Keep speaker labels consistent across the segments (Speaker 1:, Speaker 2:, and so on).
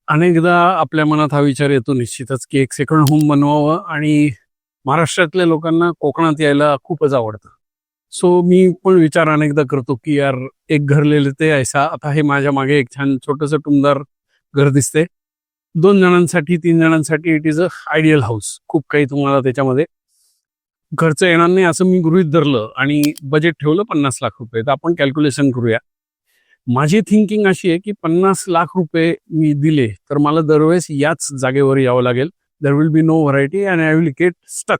Speaker 1: अनेकदा आपल्या मनात हा विचार येतो निश्चितच की एक सेकंड होम बनवावं आणि महाराष्ट्रातल्या लोकांना कोकणात यायला खूपच आवडतं. सो मी पण विचार अनेकदा करतो की यार एक घर ले लेते ऐसा. आता हे माझ्या मागे एक छान छोटंसं टुमदार घर दिसते. 2 जणांसाठी 3 जणांसाठी it is a ideal house. खूप काही तुम्हाला त्याच्यामध्ये खर्च येणार नाही असं मी गृहीत धरलं आणि बजेट ठेवलं 50 लाख रुपये. तर आपण कॅल्क्युलेशन करूया. माझी थिंकिंग अशी आहे की 50 लाख रुपये मी दिले तर मला दरवेळेस याच जागेवर यावं लागेल. There will be no variety and I will get stuck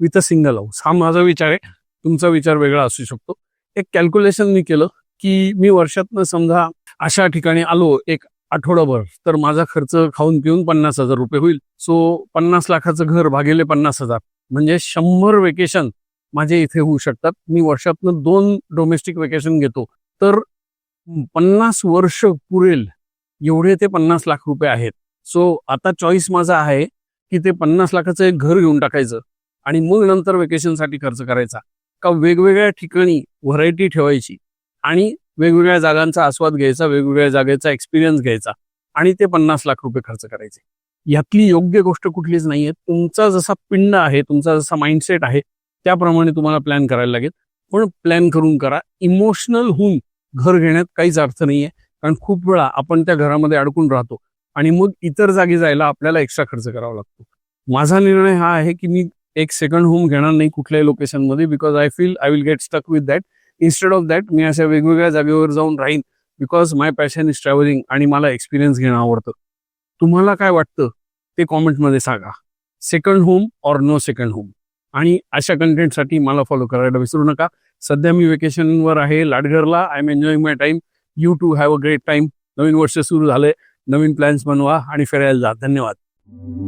Speaker 1: with a single house. हा माझा विचार आहे. तुमचा विचार वेगळा असू शकतो. एक कॅल्क्युलेशन मी केलं की मी वर्षातनं समजा अशा ठिकाणी आलो एक आठवडाभर तर माझा खर्च खाऊन पिऊन 50,000 रुपये होईल. सो 50 लाखाचं घर भागिले 50,000 म्हणजे 100 वेकेशन माझे इथे होऊ शकतात. मी वर्षातनं 2 डोमेस्टिक वेकेशन घेतो तर 50 वर्ष पुरेल एवढे ते 50 लाख रुपये आहेत. सो आता चॉईस माझा आहे की ते 50 लाखाचं एक घर घेऊन टाकायचं आणि मग नंतर वेकेशनसाठी खर्च करायचा का वेगवेगळ्या ठिकाणी व्हरायटी ठेवायची आणि वेगवेगळ्या जागांचा आस्वाद घ्यायचा, वेगवेगळ्या जागेचा एक्सपिरियन्स घ्यायचा आणि ते 50 लाख रुपये खर्च करायचे. यातली योग्य गोष्ट कुठलीच नाहीये. तुमचा जसा पिंड आहे, तुमचा जसा माइंडसेट आहे त्याप्रमाणे तुम्हाला प्लॅन करायला लागेल. पण प्लॅन करून करा. इमोशनल होऊन घर घेण्यात काहीच अर्थ नाहीये. कारण खूप वेळा आपण त्या घरामध्ये अडकून राहतो आणि मग इतर जागी जायला आपल्याला एक्स्ट्रा खर्च करावा लागतो. माझा निर्णय हा आहे की मी एक सेकंड होम घेणार नाही कुठल्याही लोकेशनमध्ये because I feel I will get stuck with that. Instead of that मी अशा वेगवेगळ्या जागेवर जाऊन राहीन because my passion is travelling आणि मला एक्सपिरियन्स घेणं आवडतं. तुम्हाला काय वाटतं ते कॉमेंटमध्ये सांगा. Second home or no second home. आणि अशा कंटेंटसाठी मला फॉलो करायला विसरू नका. सध्या मी वेकेशनवर आहे लाडघरला. I am enjoying my time. You too have a great time. नवीन वर्ष सुरू झालंय. नवीन प्लॅन्स बनवा आणि फिरायला जा. धन्यवाद.